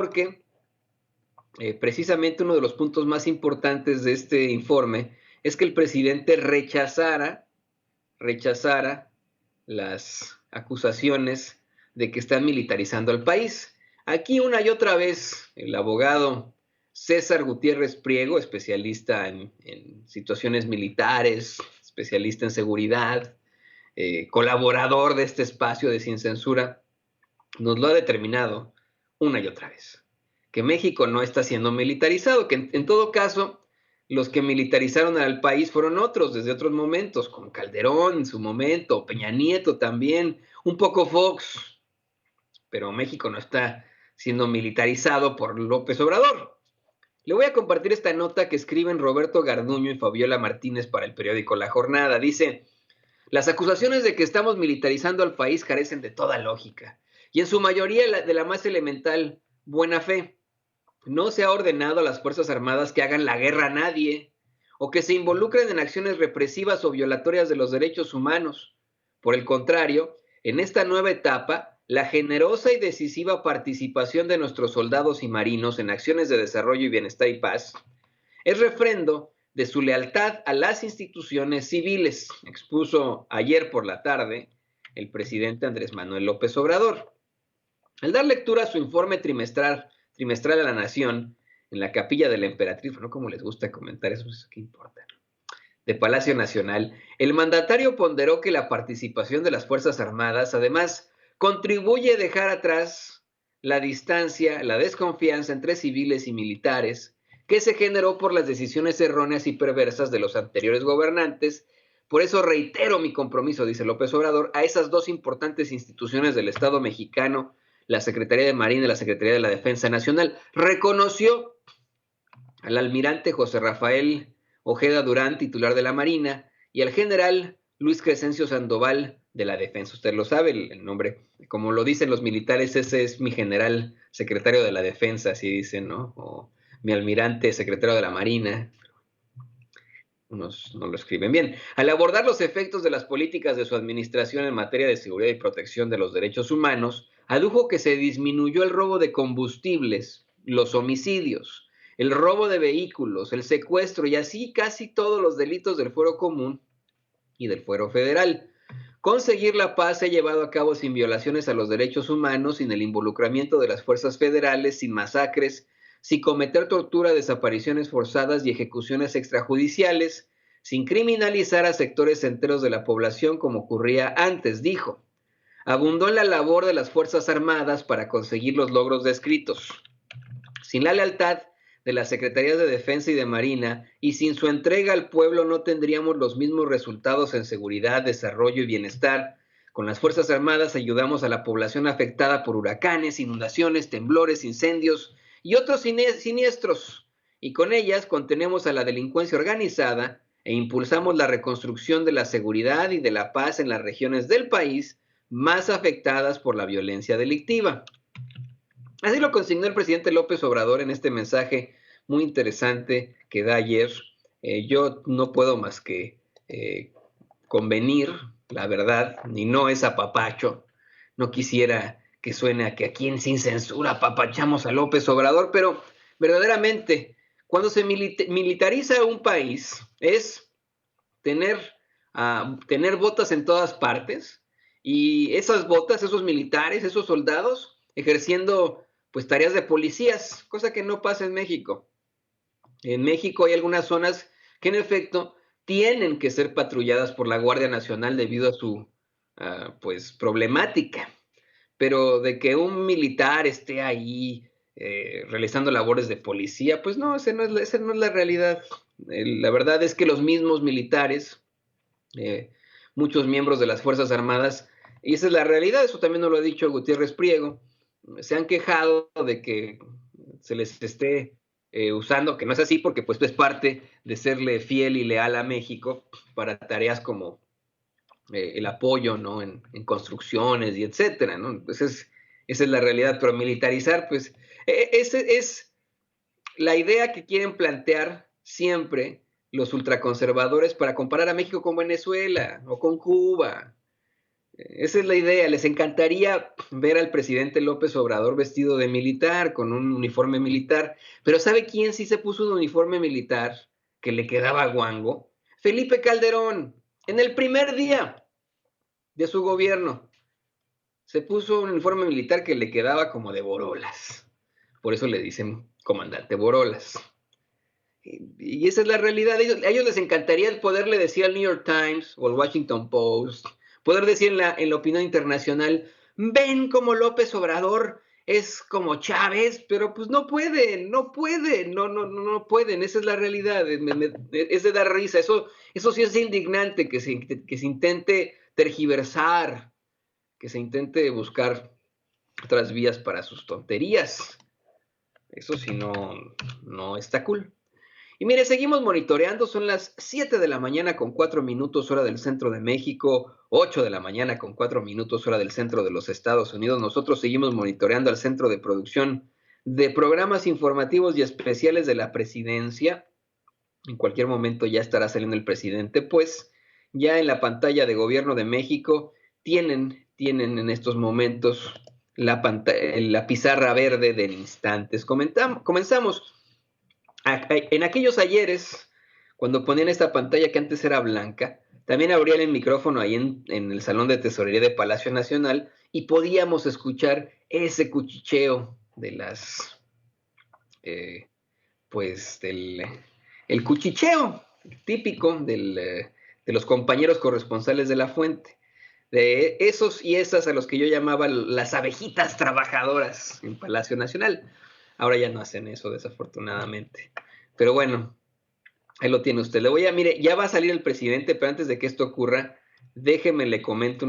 porque precisamente uno de los puntos más importantes de este informe es que el presidente rechazara las acusaciones de que están militarizando al país. Aquí una y otra vez el abogado César Gutiérrez Priego, especialista en situaciones militares, especialista en seguridad, colaborador de este espacio de Sin Censura, nos lo ha determinado una y otra vez, que México no está siendo militarizado, que en todo caso los que militarizaron al país fueron otros desde otros momentos, como Calderón en su momento, Peña Nieto también, un poco Fox, pero México no está siendo militarizado por López Obrador. Le voy a compartir esta nota que escriben Roberto Garduño y Fabiola Martínez para el periódico La Jornada. Dice: las acusaciones de que estamos militarizando al país carecen de toda lógica y en su mayoría de la más elemental buena fe. No se ha ordenado a las Fuerzas Armadas que hagan la guerra a nadie o que se involucren en acciones represivas o violatorias de los derechos humanos. Por el contrario, en esta nueva etapa, la generosa y decisiva participación de nuestros soldados y marinos en acciones de desarrollo y bienestar y paz es refrendo de su lealtad a las instituciones civiles, expuso ayer por la tarde el presidente Andrés Manuel López Obrador. Al dar lectura a su informe trimestral a la Nación, en la capilla de la Emperatriz, ¿no? Como les gusta comentar eso, ¿qué importa? De Palacio Nacional, el mandatario ponderó que la participación de las Fuerzas Armadas, además, contribuye a dejar atrás la distancia, la desconfianza entre civiles y militares que se generó por las decisiones erróneas y perversas de los anteriores gobernantes. Por eso reitero mi compromiso, dice López Obrador, a esas dos importantes instituciones del Estado mexicano, la Secretaría de Marina y la Secretaría de la Defensa Nacional. Reconoció al almirante José Rafael Ojeda Durán, titular de la Marina, y al general Luis Crescencio Sandoval de la Defensa. Usted lo sabe, el nombre, como lo dicen los militares, ese es mi general secretario de la Defensa, así dicen, ¿no? O mi almirante secretario de la Marina. Unos no lo escriben bien. Al abordar los efectos de las políticas de su administración en materia de seguridad y protección de los derechos humanos, adujo que se disminuyó el robo de combustibles, los homicidios, el robo de vehículos, el secuestro y así casi todos los delitos del fuero común y del fuero federal. Conseguir la paz se ha llevado a cabo sin violaciones a los derechos humanos, sin el involucramiento de las fuerzas federales, sin masacres, sin cometer tortura, desapariciones forzadas y ejecuciones extrajudiciales, sin criminalizar a sectores enteros de la población como ocurría antes, dijo. Abundó en la labor de las Fuerzas Armadas para conseguir los logros descritos. Sin la lealtad de las Secretarías de Defensa y de Marina y sin su entrega al pueblo no tendríamos los mismos resultados en seguridad, desarrollo y bienestar. Con las Fuerzas Armadas ayudamos a la población afectada por huracanes, inundaciones, temblores, incendios y otros siniestros. Y con ellas contenemos a la delincuencia organizada e impulsamos la reconstrucción de la seguridad y de la paz en las regiones del país más afectadas por la violencia delictiva. Así lo consignó el presidente López Obrador en este mensaje muy interesante que da ayer. Yo no puedo más que convenir, la verdad, ni no es apapacho. No quisiera que suene a que aquí en Sin Censura apapachamos a López Obrador, pero verdaderamente, cuando se militariza un país es tener botas en todas partes y esas botas, esos militares, esos soldados, ejerciendo pues tareas de policías, cosa que no pasa en México. En México hay algunas zonas que en efecto tienen que ser patrulladas por la Guardia Nacional debido a su pues problemática, pero de que un militar esté ahí realizando labores de policía, pues no, esa no es la realidad. La verdad es que los mismos militares, muchos miembros de las Fuerzas Armadas, y esa es la realidad, eso también nos lo ha dicho Gutiérrez Priego, se han quejado de que se les esté usando, que no es así porque pues es parte de serle fiel y leal a México para tareas como el apoyo, ¿no? En construcciones y etcétera, ¿no? Esa es la realidad, pero militarizar, pues, esa es la idea que quieren plantear siempre los ultraconservadores para comparar a México con Venezuela o con Cuba. Esa es la idea. Les encantaría ver al presidente López Obrador vestido de militar, con un uniforme militar. Pero ¿sabe quién sí se puso un uniforme militar que le quedaba guango? Felipe Calderón, en el primer día de su gobierno. Se puso un uniforme militar que le quedaba como de borolas. Por eso le dicen comandante Borolas. Y esa es la realidad. A ellos les encantaría poderle decir al New York Times o al Washington Post, poder decir en la opinión internacional, ven como López Obrador es como Chávez, pero pues no pueden, no pueden, no pueden, esa es la realidad, es de dar risa, eso sí es indignante, que se intente tergiversar, que se intente buscar otras vías para sus tonterías. Eso sí no está cool. Y mire, seguimos monitoreando, son las 7 de la mañana con 4 minutos hora del centro de México, 8 de la mañana con 4 minutos hora del centro de los Estados Unidos. Nosotros seguimos monitoreando al centro de producción de programas informativos y especiales de la presidencia. En cualquier momento ya estará saliendo el presidente, pues ya en la pantalla de gobierno de México tienen en estos momentos la pizarra verde de instantes. Comenzamos. En aquellos ayeres, cuando ponían esta pantalla que antes era blanca, también abrían el micrófono ahí en el Salón de Tesorería de Palacio Nacional y podíamos escuchar ese cuchicheo de las, pues, el cuchicheo típico de los compañeros corresponsales de la fuente, de esos y esas a los que yo llamaba las abejitas trabajadoras en Palacio Nacional. Ahora ya no hacen eso, desafortunadamente. Pero bueno, ahí lo tiene usted. Mire, ya va a salir el presidente, pero antes de que esto ocurra, déjeme le comento una